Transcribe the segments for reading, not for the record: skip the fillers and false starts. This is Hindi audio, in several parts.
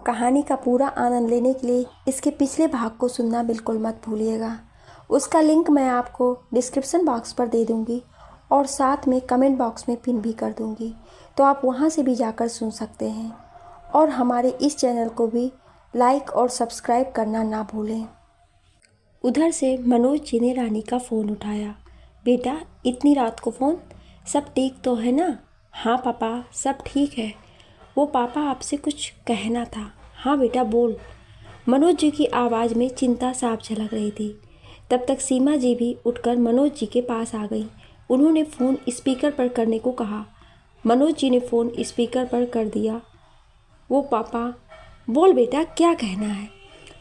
कहानी का पूरा आनंद लेने के लिए इसके पिछले भाग को सुनना बिल्कुल मत भूलिएगा। उसका लिंक मैं आपको डिस्क्रिप्शन बॉक्स पर दे दूंगी और साथ में कमेंट बॉक्स में पिन भी कर दूंगी, तो आप वहां से भी जाकर सुन सकते हैं। और हमारे इस चैनल को भी लाइक और सब्सक्राइब करना ना भूलें। उधर से मनोज जी ने रानी का फ़ोन उठाया। बेटा, इतनी रात को फ़ोन? सब ठीक तो है ना? हाँ पापा, सब ठीक है। वो पापा आपसे कुछ कहना था। हाँ बेटा बोल। मनोज जी की आवाज़ में चिंता साफ झलक रही थी। तब तक सीमा जी भी उठकर मनोज जी के पास आ गई। उन्होंने फ़ोन स्पीकर पर करने को कहा। मनोज जी ने फ़ोन स्पीकर पर कर दिया। वो पापा, बोल बेटा, क्या कहना है?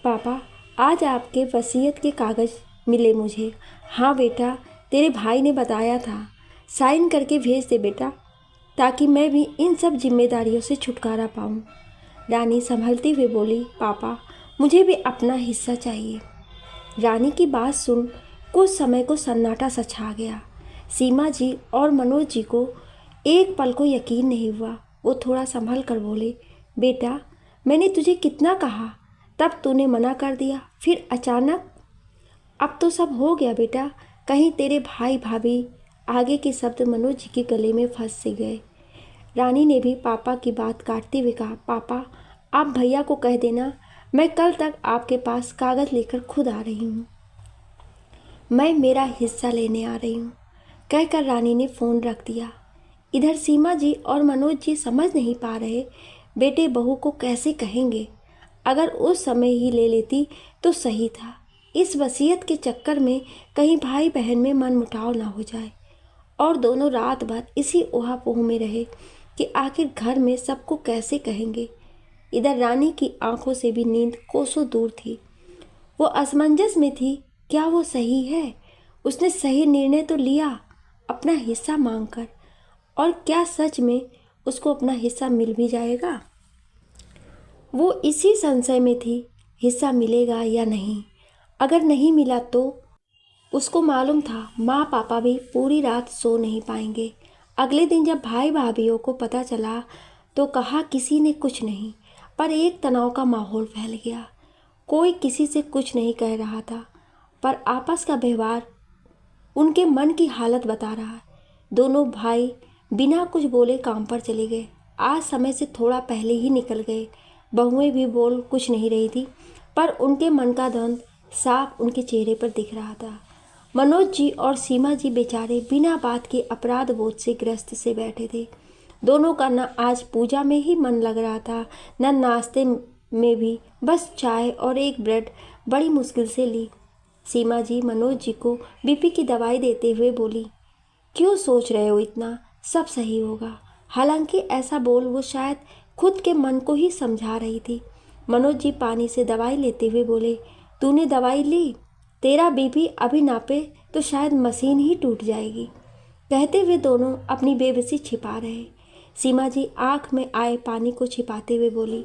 पापा, आज आपके वसीयत के कागज़ मिले मुझे। हाँ बेटा, तेरे भाई ने बताया था। साइन करके भेज दे बेटा, ताकि मैं भी इन सब जिम्मेदारियों से छुटकारा पाऊँ। रानी संभलती हुए बोली, पापा, मुझे भी अपना हिस्सा चाहिए। रानी की बात सुन कुछ समय को सन्नाटा सा छा गया। सीमा जी और मनोज जी को एक पल को यकीन नहीं हुआ। वो थोड़ा संभल कर बोले, बेटा, मैंने तुझे कितना कहा, तब तूने मना कर दिया, फिर अचानक। अब तो सब हो गया बेटा। कहीं तेरे भाई भाभी। आगे के शब्द मनोज जी के गले में फंस से गए। रानी ने भी पापा की बात काटते हुए कहा, पापा, आप भैया को कह देना मैं कल तक आपके पास कागज़ लेकर खुद आ रही हूँ। मैं मेरा हिस्सा लेने आ रही हूँ, कहकर रानी ने फ़ोन रख दिया। इधर सीमा जी और मनोज जी समझ नहीं पा रहे बेटे बहू को कैसे कहेंगे। अगर उस समय ही ले लेती तो सही था। इस वसीयत के चक्कर में कहीं भाई बहन में मनमुटाव ना हो जाए और दोनों रात भर इसी ओहा-पोह में रहे कि आखिर घर में सबको कैसे कहेंगे। इधर रानी की आंखों से भी नींद कोसों दूर थी। वो असमंजस में थी, क्या वो सही है? उसने सही निर्णय तो लिया अपना हिस्सा मांगकर, और क्या सच में उसको अपना हिस्सा मिल भी जाएगा? वो इसी संशय में थी, हिस्सा मिलेगा या नहीं। अगर नहीं मिला तो उसको मालूम था माँ पापा भी पूरी रात सो नहीं पाएंगे। अगले दिन जब भाई भाभीयों को पता चला तो कहा किसी ने कुछ नहीं, पर एक तनाव का माहौल फैल गया। कोई किसी से कुछ नहीं कह रहा था, पर आपस का व्यवहार उनके मन की हालत बता रहा है। दोनों भाई बिना कुछ बोले काम पर चले गए। आज समय से थोड़ा पहले ही निकल गए। बहुएं भी बोल कुछ नहीं रही थी, पर उनके मन का द्वंद्व साफ उनके चेहरे पर दिख रहा था। मनोज जी और सीमा जी बेचारे बिना बात के अपराध बोध से ग्रस्त से बैठे थे। दोनों का न आज पूजा में ही मन लग रहा था, न नाश्ते में भी। बस चाय और एक ब्रेड बड़ी मुश्किल से ली। सीमा जी मनोज जी को बीपी की दवाई देते हुए बोली, क्यों सोच रहे हो इतना, सब सही होगा। हालांकि ऐसा बोल वो शायद खुद के मन को ही समझा रही थी। मनोज जी पानी से दवाई लेते हुए बोले, तूने दवाई ली? तेरा बीपी अभी नापे तो शायद मशीन ही टूट जाएगी। कहते हुए दोनों अपनी बेबसी छिपा रहे। सीमा जी आंख में आए पानी को छिपाते हुए बोली,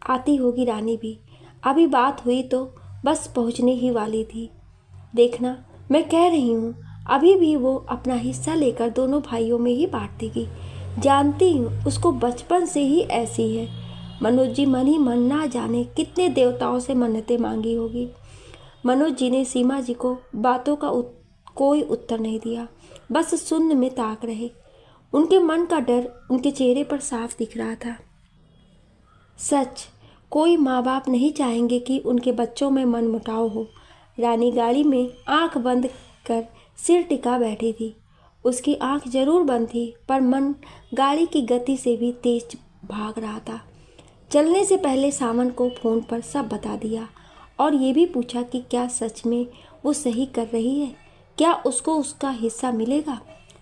आती होगी रानी भी, अभी बात हुई तो बस पहुंचने ही वाली थी। देखना, मैं कह रही हूँ, अभी भी वो अपना हिस्सा लेकर दोनों भाइयों में ही बांट देगी। जानती हूँ उसको बचपन से ही ऐसी है। मनोज जी मन ही मन ना जाने कितने देवताओं से मन्नतें मांगी होगी। मनोज जी ने सीमा जी को बातों का कोई उत्तर नहीं दिया, बस शून्य में ताक रहे। उनके मन का डर उनके चेहरे पर साफ दिख रहा था। सच, कोई माँ बाप नहीं चाहेंगे कि उनके बच्चों में मनमुटाव हो। रानी गाड़ी में आंख बंद कर सिर टिका बैठी थी। उसकी आंख जरूर बंद थी, पर मन गाड़ी की गति से भी तेज भाग रहा था। चलने से पहले सावन को फ़ोन पर सब बता दिया और ये भी पूछा कि क्या सच में वो सही कर रही है, क्या उसको उसका हिस्सा मिलेगा।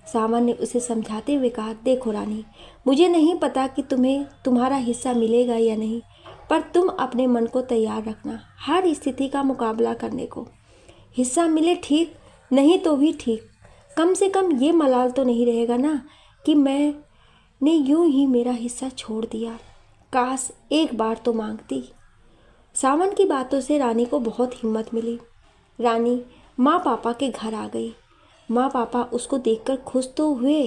सावन ने उसे समझाते हुए कहा, देखो रानी, मुझे नहीं पता कि तुम्हें तुम्हारा हिस्सा मिलेगा या नहीं, पर तुम अपने मन को तैयार रखना हर स्थिति का मुकाबला करने को। हिस्सा मिले ठीक, नहीं तो भी ठीक, कम से कम ये मलाल तो नहीं रहेगा ना कि मैंने यूं ही मेरा हिस्सा छोड़ दिया। काश एक बार तो मांगती। सावन की बातों से रानी को बहुत हिम्मत मिली। रानी माँ पापा के घर आ गई। माँ पापा उसको देखकर खुश तो हुए,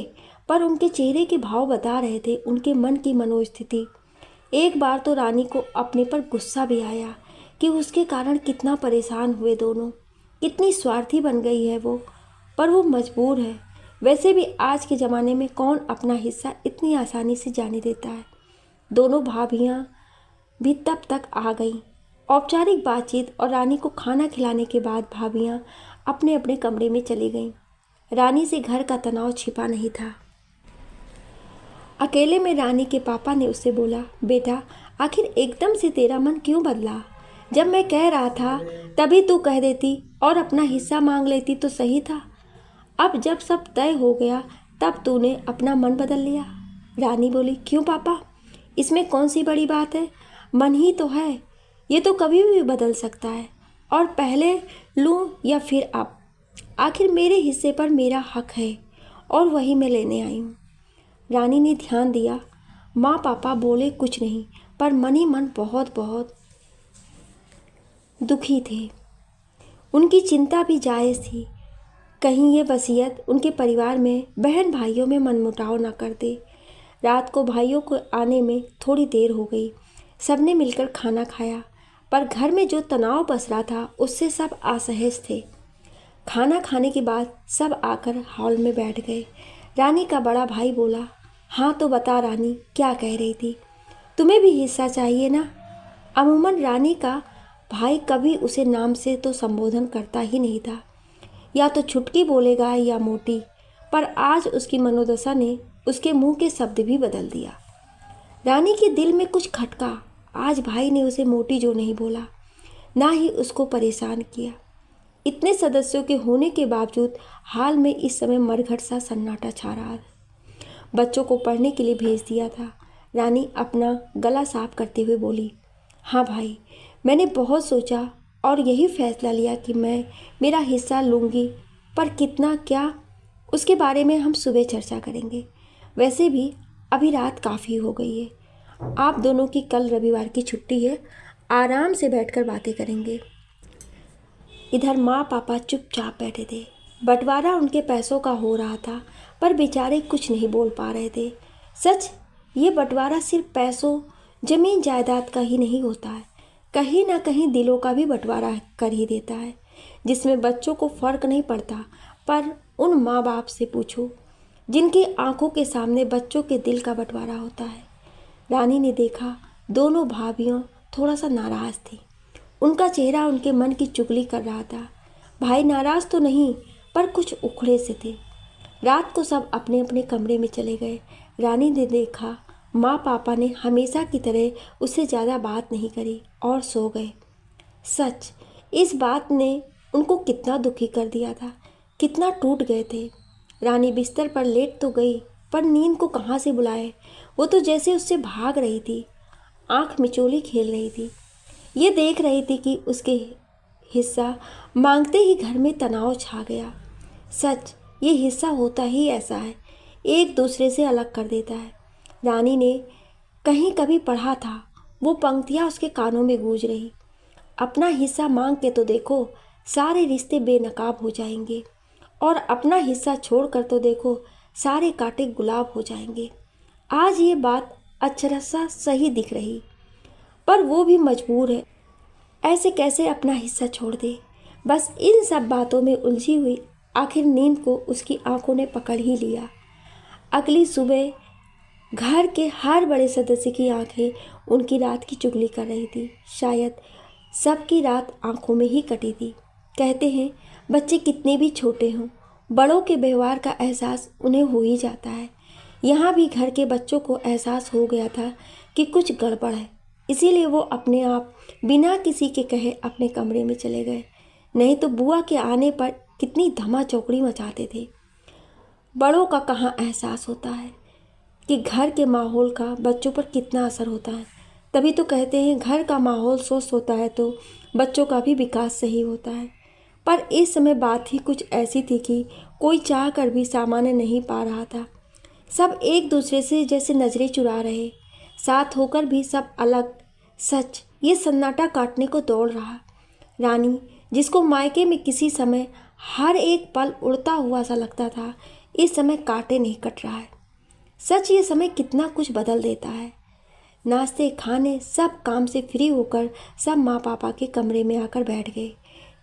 पर उनके चेहरे के भाव बता रहे थे उनके मन की मनोस्थिति। एक बार तो रानी को अपने पर गुस्सा भी आया कि उसके कारण कितना परेशान हुए दोनों, कितनी स्वार्थी बन गई है वो, पर वो मजबूर है। वैसे भी आज के ज़माने में कौन अपना हिस्सा इतनी आसानी से जाने देता है। दोनों भाभियाँ भी तब तक आ गईं। औपचारिक बातचीत और रानी को खाना खिलाने के बाद भाभियाँ अपने अपने कमरे में चली गईं। रानी से घर का तनाव छिपा नहीं था। अकेले में रानी के पापा ने उससे बोला, बेटा आखिर एकदम से तेरा मन क्यों बदला? जब मैं कह रहा था तभी तू कह देती और अपना हिस्सा मांग लेती तो सही था। अब जब सब तय हो गया तब तूने अपना मन बदल लिया। रानी बोली, क्यों पापा, इसमें कौन सी बड़ी बात है? मन ही तो है, ये तो कभी भी बदल सकता है। और पहले लूँ या फिर अब? आखिर मेरे हिस्से पर मेरा हक है और वही मैं लेने आई हूँ। रानी ने ध्यान दिया। माँ पापा बोले कुछ नहीं, पर मन ही मन बहुत बहुत दुखी थे। उनकी चिंता भी जायज़ थी। कहीं ये वसीयत उनके परिवार में बहन भाइयों में मनमुटाव न कर दे। रात को भाइयों को आने में थोड़ी देर हो गई। सबने मिलकर खाना खाया, पर घर में जो तनाव पसरा था उससे सब असहज थे। खाना खाने के बाद सब आकर हॉल में बैठ गए। रानी का बड़ा भाई बोला, हाँ तो बता रानी, क्या कह रही थी? तुम्हें भी हिस्सा चाहिए ना? अमूमन रानी का भाई कभी उसे नाम से तो संबोधन करता ही नहीं था, या तो छुटकी बोलेगा या मोटी, पर आज उसकी मनोदशा ने उसके मुंह के शब्द भी बदल दिया। रानी के दिल में कुछ खटका। आज भाई ने उसे मोटी जो नहीं बोला, ना ही उसको परेशान किया। इतने सदस्यों के होने के बावजूद हाल में इस समय मरघट सा सन्नाटा छा रहा था। बच्चों को पढ़ने के लिए भेज दिया था। रानी अपना गला साफ करते हुए बोली, हाँ भाई, मैंने बहुत सोचा और यही फैसला लिया कि मैं मेरा हिस्सा लूँगी, पर कितना क्या उसके बारे में हम सुबह चर्चा करेंगे। वैसे भी अभी रात काफ़ी हो गई है। आप दोनों की कल रविवार की छुट्टी है, आराम से बैठकर बातें करेंगे। इधर माँ पापा चुपचाप बैठे थे। बंटवारा उनके पैसों का हो रहा था, पर बेचारे कुछ नहीं बोल पा रहे थे। सच, ये बंटवारा सिर्फ पैसों, जमीन जायदाद का ही नहीं होता है, कहीं ना कहीं दिलों का भी बंटवारा कर ही देता है, जिसमें बच्चों को फ़र्क नहीं पड़ता। पर उन माँ बाप से पूछो जिनकी आंखों के सामने बच्चों के दिल का बंटवारा होता है। रानी ने देखा दोनों भाभियों थोड़ा सा नाराज़ थी। उनका चेहरा उनके मन की चुगली कर रहा था। भाई नाराज़ तो नहीं, पर कुछ उखड़े से थे। रात को सब अपने अपने कमरे में चले गए। रानी ने देखा माँ पापा ने हमेशा की तरह उससे ज़्यादा बात नहीं करी और सो गए। सच, इस बात ने उनको कितना दुखी कर दिया था, कितना टूट गए थे। रानी बिस्तर पर लेट तो गई, पर नींद को कहाँ से बुलाए। वो तो जैसे उससे भाग रही थी, आँख मिचोली खेल रही थी। ये देख रही थी कि उसके हिस्सा मांगते ही घर में तनाव छा गया। सच, ये हिस्सा होता ही ऐसा है, एक दूसरे से अलग कर देता है। रानी ने कहीं कभी पढ़ा था, वो पंक्तियाँ उसके कानों में गूंज रही। अपना हिस्सा मांग के तो देखो, सारे रिश्ते बेनकाब हो जाएंगे, और अपना हिस्सा छोड़कर तो देखो, सारे कांटे गुलाब हो जाएंगे। आज ये बात अक्षरशः सही दिख रही, पर वो भी मजबूर है। ऐसे कैसे अपना हिस्सा छोड़ दे? बस इन सब बातों में उलझी हुई आखिर नींद को उसकी आंखों ने पकड़ ही लिया। अगली सुबह घर के हर बड़े सदस्य की आंखें उनकी रात की चुगली कर रही थी। शायद सबकी रात आंखों में ही कटी थी। कहते हैं बच्चे कितने भी छोटे हों, बड़ों के व्यवहार का एहसास उन्हें हो ही जाता है। यहाँ भी घर के बच्चों को एहसास हो गया था कि कुछ गड़बड़ है, इसीलिए वो अपने आप बिना किसी के कहे अपने कमरे में चले गए। नहीं तो बुआ के आने पर कितनी धमा चौकड़ी मचाते थे। बड़ों का कहाँ एहसास होता है कि घर के माहौल का बच्चों पर कितना असर होता है। तभी तो कहते हैं घर का माहौल स्वस्थ होता है तो बच्चों का भी विकास सही होता है। पर इस समय बात ही कुछ ऐसी थी कि कोई चाह कर भी सामान्य नहीं पा रहा था। सब एक दूसरे से जैसे नजरें चुरा रहे, साथ होकर भी सब अलग। सच, ये सन्नाटा काटने को दौड़ रहा। रानी, जिसको मायके में किसी समय हर एक पल उड़ता हुआ सा लगता था, इस समय कांटे नहीं कट रहा है। सच, ये समय कितना कुछ बदल देता है। नाश्ते खाने सब काम से फ्री होकर सब माँ पापा के कमरे में आकर बैठ गए।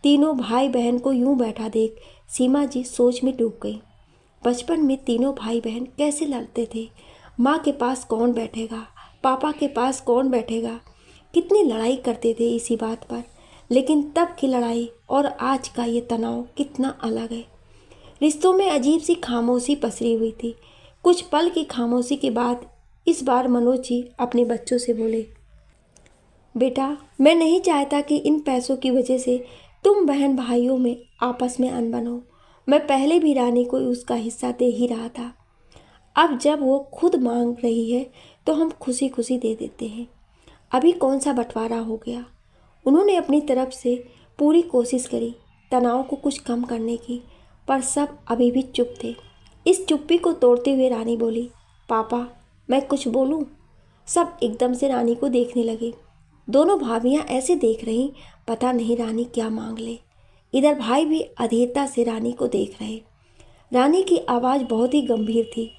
तीनों भाई बहन को यूं बैठा देख सीमा जी सोच में डूब गई। बचपन में तीनों भाई बहन कैसे लड़ते थे, माँ के पास कौन बैठेगा, पापा के पास कौन बैठेगा, कितनी लड़ाई करते थे इसी बात पर। लेकिन तब की लड़ाई और आज का ये तनाव कितना अलग है। रिश्तों में अजीब सी खामोशी पसरी हुई थी। कुछ पल की खामोशी के बाद इस बार मनोज जी अपने बच्चों से बोले, बेटा मैं नहीं चाहता कि इन पैसों की वजह से तुम बहन भाइयों में आपस में अनबन हो। मैं पहले भी रानी को उसका हिस्सा दे ही रहा था। अब जब वो खुद मांग रही है तो हम खुशी खुशी दे देते हैं। अभी कौन सा बंटवारा हो गया। उन्होंने अपनी तरफ से पूरी कोशिश करी तनाव को कुछ कम करने की, पर सब अभी भी चुप थे। इस चुप्पी को तोड़ते हुए रानी बोली, पापा मैं कुछ बोलूं? सब एकदम से रानी को देखने लगे। दोनों भाभियां ऐसे देख रही, पता नहीं रानी क्या मांग ले। इधर भाई भी अधीरता से रानी को देख रहे। रानी की आवाज़ बहुत ही गंभीर थी।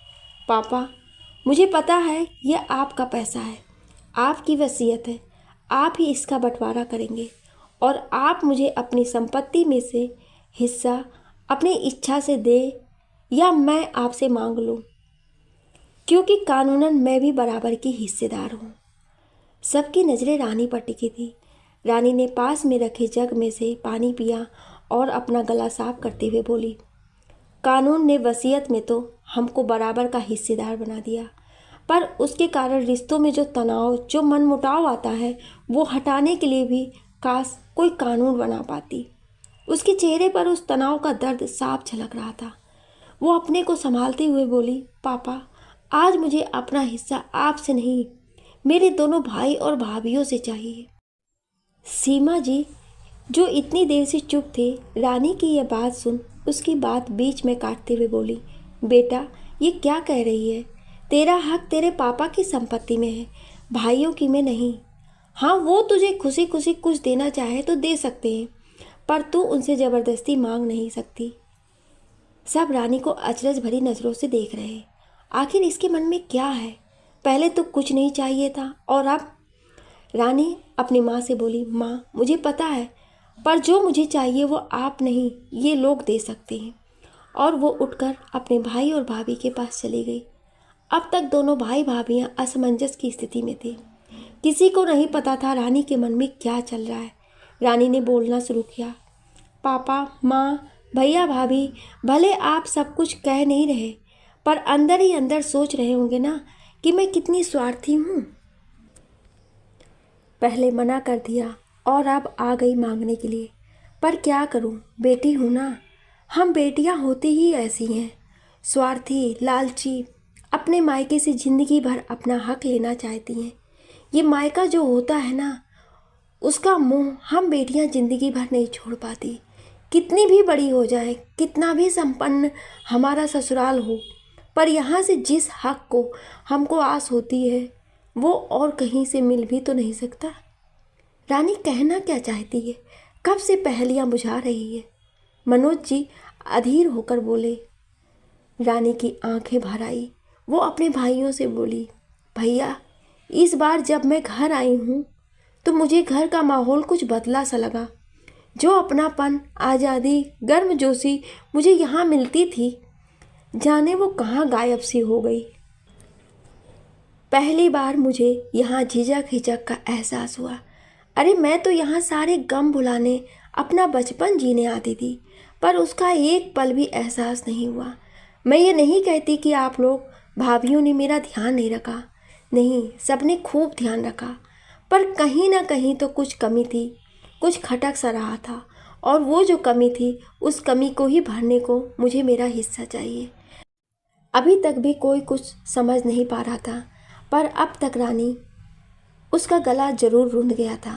पापा मुझे पता है ये आपका पैसा है, आपकी वसीयत है, आप ही इसका बंटवारा करेंगे और आप मुझे अपनी संपत्ति में से हिस्सा अपनी इच्छा से दे या मैं आपसे मांग लूं, क्योंकि कानूनन मैं भी बराबर की हिस्सेदार हूँ। सबकी नज़रें रानी पर टिकी थी। रानी ने पास में रखे जग में से पानी पिया और अपना गला साफ करते हुए बोली, कानून ने वसीयत में तो हमको बराबर का हिस्सेदार बना दिया, पर उसके कारण रिश्तों में जो तनाव, जो मनमुटाव आता है, वो हटाने के लिए भी काश कोई कानून बना पाती। उसके चेहरे पर उस तनाव का दर्द साफ झलक रहा था। वो अपने को संभालते हुए बोली, पापा आज मुझे अपना हिस्सा आपसे नहीं, मेरे दोनों भाई और भाभियों से चाहिए। सीमा जी जो इतनी देर से चुप थे, रानी की यह बात सुन उसकी बात बीच में काटते हुए बोली, बेटा ये क्या कह रही है? तेरा हक तेरे पापा की संपत्ति में है, भाइयों की में नहीं। हाँ वो तुझे खुशी खुशी कुछ देना चाहे तो दे सकते हैं, पर तू उनसे ज़बरदस्ती मांग नहीं सकती। सब रानी को अचरज भरी नज़रों से देख रहे। आखिर इसके मन में क्या है? पहले तो कुछ नहीं चाहिए था और अब? रानी अपनी माँ से बोली, माँ मुझे पता है, पर जो मुझे चाहिए वो आप नहीं ये लोग दे सकते हैं। और वो उठकर अपने भाई और भाभी के पास चली गई। अब तक दोनों भाई भाभियाँ असमंजस की स्थिति में थे। किसी को नहीं पता था रानी के मन में क्या चल रहा है। रानी ने बोलना शुरू किया, पापा माँ भैया भाभी, भले आप सब कुछ कह नहीं रहे, पर अंदर ही अंदर सोच रहे होंगे ना कि मैं कितनी स्वार्थी हूँ। पहले मना कर दिया और अब आ गई मांगने के लिए, पर क्या करूँ, बेटी हूँ ना। हम बेटियाँ होती ही ऐसी हैं, स्वार्थी, लालची, अपने मायके से ज़िंदगी भर अपना हक लेना चाहती हैं। ये मायका जो होता है ना, उसका मोह हम बेटियाँ ज़िंदगी भर नहीं छोड़ पाती। कितनी भी बड़ी हो जाए, कितना भी संपन्न हमारा ससुराल हो, पर यहाँ से जिस हक को हमको आस होती है वो और कहीं से मिल भी तो नहीं सकता। रानी कहना क्या चाहती है, कब से पहेलियाँ बुझा रही है। मनोज जी अधीर होकर बोले। रानी की आंखें भर आई। वो अपने भाइयों से बोली, भैया इस बार जब मैं घर आई हूँ तो मुझे घर का माहौल कुछ बदला सा लगा। जो अपनापन, आज़ादी, गर्मजोशी मुझे यहाँ मिलती थी, जाने वो कहाँ गायब सी हो गई। पहली बार मुझे यहाँ झिझक हिचक का एहसास हुआ। अरे मैं तो यहाँ सारे गम भुलाने, अपना बचपन जीने आती थी, पर उसका एक पल भी एहसास नहीं हुआ। मैं ये नहीं कहती कि आप लोग भाभियों ने मेरा ध्यान नहीं रखा, नहीं, सबने खूब ध्यान रखा, पर कहीं ना कहीं तो कुछ कमी थी, कुछ खटक सा रहा था, और वो जो कमी थी उस कमी को ही भरने को मुझे मेरा हिस्सा चाहिए। अभी तक भी कोई कुछ समझ नहीं पा रहा था, पर अब तक रानी उसका गला जरूर रुंध गया था।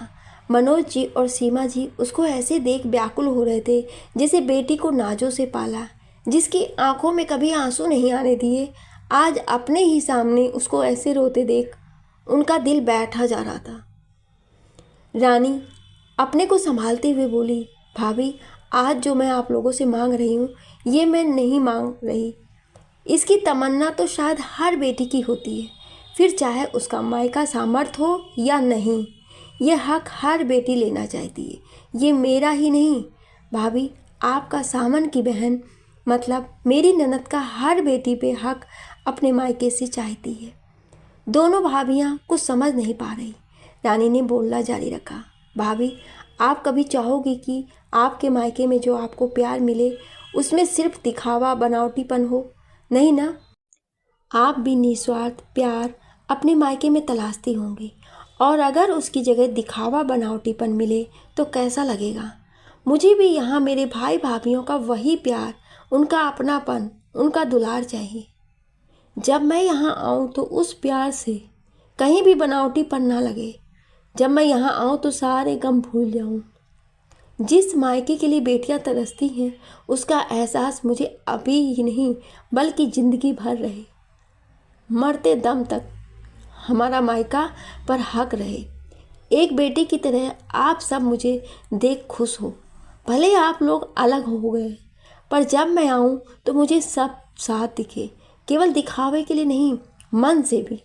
मनोज जी और सीमा जी उसको ऐसे देख व्याकुल हो रहे थे जैसे बेटी को नाजों से पाला, जिसकी आंखों में कभी आंसू नहीं आने दिए, आज अपने ही सामने उसको ऐसे रोते देख उनका दिल बैठा जा रहा था। रानी अपने को संभालते हुए बोली, भाभी आज जो मैं आप लोगों से मांग रही हूँ ये मैं नहीं मांग रही। इसकी तमन्ना तो शायद हर बेटी की होती है, फिर चाहे उसका मायका सामर्थ्य हो या नहीं, ये हक हर बेटी लेना चाहती है। ये मेरा ही नहीं भाभी, आपका सामन की बहन मतलब मेरी ननद का हर बेटी पे हक अपने मायके से चाहती है। दोनों भाभियाँ कुछ समझ नहीं पा रही। रानी ने बोलना जारी रखा, भाभी आप कभी चाहोगी कि आपके मायके में जो आपको प्यार मिले उसमें सिर्फ दिखावा बनावटीपन हो? नहीं ना, आप भी निस्वार्थ प्यार अपने मायके में तलाशती होंगी, और अगर उसकी जगह दिखावा बनावटीपन मिले तो कैसा लगेगा? मुझे भी यहाँ मेरे भाई भाभियों का वही प्यार, उनका अपनापन, उनका दुलार चाहिए। जब मैं यहाँ आऊँ तो उस प्यार से कहीं भी बनावटीपन ना लगे। जब मैं यहाँ आऊँ तो सारे गम भूल जाऊँ। जिस मायके के लिए बेटियाँ तरसती हैं उसका एहसास मुझे अभी ही नहीं बल्कि ज़िंदगी भर रहे। मरते दम तक हमारा मायका पर हक रहे। एक बेटी की तरह आप सब मुझे देख खुश हो। भले आप लोग अलग हो गए, पर जब मैं आऊँ तो मुझे सब साथ दिखे, केवल दिखावे के लिए नहीं, मन से भी।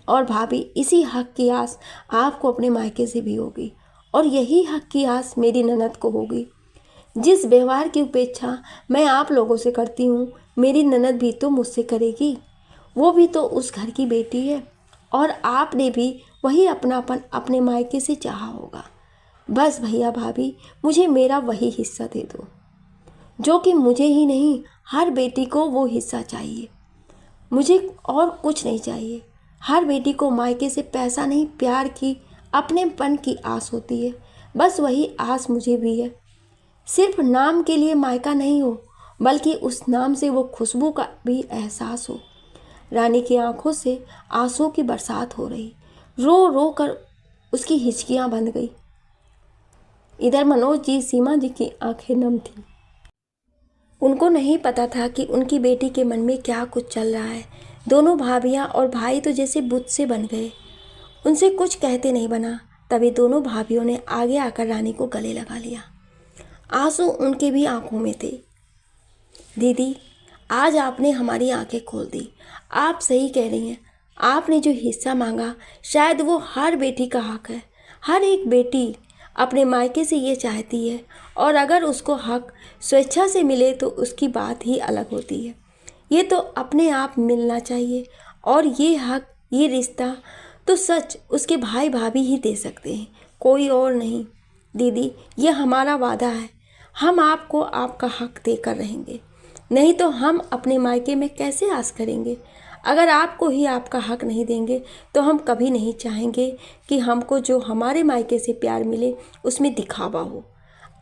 और भाभी इसी हक की आस आपको अपने मायके से भी होगी, और यही हक की आस मेरी ननद को होगी। जिस व्यवहार की उपेक्षा मैं आप लोगों से करती हूँ, मेरी ननद भी तो मुझसे करेगी। वो भी तो उस घर की बेटी है, और आपने भी वही अपनापन अपने मायके से चाहा होगा। बस भैया भाभी, मुझे मेरा वही हिस्सा दे दो, जो कि मुझे ही नहीं हर बेटी को वो हिस्सा चाहिए। मुझे और कुछ नहीं चाहिए। हर बेटी को मायके से पैसा नहीं, प्यार की, अपनेपन की आस होती है। बस वही आस मुझे भी है। सिर्फ नाम के लिए मायका नहीं हो, बल्कि उस नाम से वो खुशबू का भी एहसास हो। रानी की आंखों से आंसुओं की बरसात हो रही। रो रो कर उसकी हिचकियां बंध गई। इधर मनोज जी, सीमा जी की आंखें नम थी। उनको नहीं पता था कि उनकी बेटी के मन में क्या कुछ चल रहा है। दोनों भाभियां और भाई तो जैसे बुत से बन गए, उनसे कुछ कहते नहीं बना। तभी दोनों भाभियों ने आगे आकर रानी को गले लगा लिया। आंसू उनके भी आंखों में थे। दीदी, आज आपने हमारी आंखें खोल दी। आप सही कह रही हैं। आपने जो हिस्सा मांगा शायद वो हर बेटी का हक है। हर एक बेटी अपने मायके से ये चाहती है, और अगर उसको हक स्वेच्छा से मिले तो उसकी बात ही अलग होती है। ये तो अपने आप मिलना चाहिए, और ये हक, ये रिश्ता तो सच उसके भाई भाभी ही दे सकते हैं, कोई और नहीं। दीदी, ये हमारा वादा है, हम आपको आपका हक देकर रहेंगे। नहीं तो हम अपने मायके में कैसे आस करेंगे? अगर आपको ही आपका हक नहीं देंगे तो हम कभी नहीं चाहेंगे कि हमको जो हमारे मायके से प्यार मिले उसमें दिखावा हो।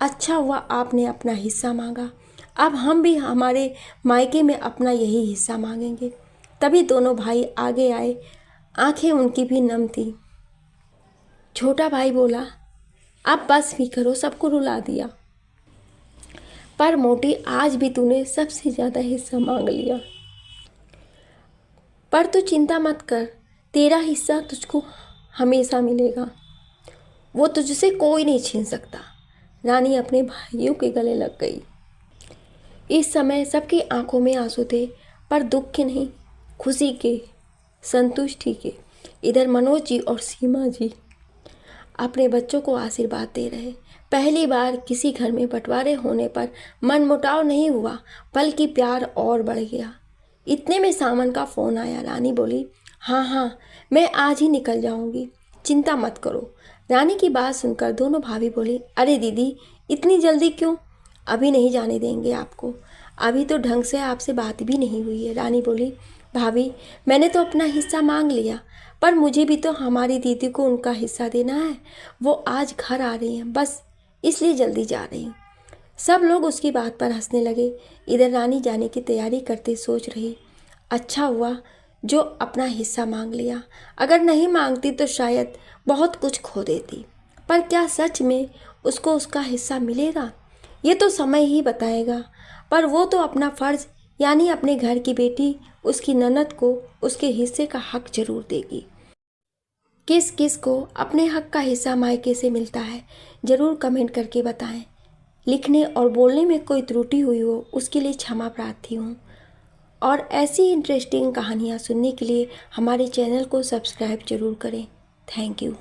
अच्छा हुआ आपने अपना हिस्सा मांगा, अब हम भी हमारे मायके में अपना यही हिस्सा मांगेंगे। तभी दोनों भाई आगे आए, आंखें उनकी भी नम थी। छोटा भाई बोला, अब बस भी करो, सबको रुला दिया। पर मोटी, आज भी तूने सबसे ज़्यादा हिस्सा मांग लिया। पर तू चिंता मत कर, तेरा हिस्सा तुझको हमेशा मिलेगा। वो तुझसे कोई नहीं छीन सकता। रानी अपने भाइयों के गले लग गई। इस समय सबकी आंखों में आंसू थे, पर दुख के नहीं, खुशी के, संतुष्टि के। इधर मनोज जी और सीमा जी अपने बच्चों को आशीर्वाद दे रहे। पहली बार किसी घर में बंटवारे होने पर मनमुटाव नहीं हुआ, बल्कि प्यार और बढ़ गया। इतने में सामन का फ़ोन आया। रानी बोली, हाँ, मैं आज ही निकल जाऊंगी, चिंता मत करो। रानी की बात सुनकर दोनों भाभी बोली, अरे दीदी, इतनी जल्दी क्यों? अभी नहीं जाने देंगे आपको, अभी तो ढंग से आपसे बात भी नहीं हुई है। रानी बोली, भाभी, मैंने तो अपना हिस्सा मांग लिया, पर मुझे भी तो हमारी दीदी को उनका हिस्सा देना है। वो आज घर आ रही हैं, बस इसलिए जल्दी जा रही हूँ। सब लोग उसकी बात पर हंसने लगे। इधर रानी जाने की तैयारी करते सोच रही, अच्छा हुआ जो अपना हिस्सा मांग लिया, अगर नहीं मांगती तो शायद बहुत कुछ खो देती। पर क्या सच में उसको उसका हिस्सा मिलेगा? ये तो समय ही बताएगा। पर वो तो अपना फ़र्ज़, यानी अपने घर की बेटी, उसकी ननद को उसके हिस्से का हक जरूर देगी। किस किस को अपने हक का हिस्सा मायके से मिलता है, ज़रूर कमेंट करके बताएं। लिखने और बोलने में कोई त्रुटि हुई हो उसके लिए क्षमा प्रार्थी हूँ। और ऐसी इंटरेस्टिंग कहानियाँ सुनने के लिए हमारे चैनल को सब्सक्राइब जरूर करें। Thank you.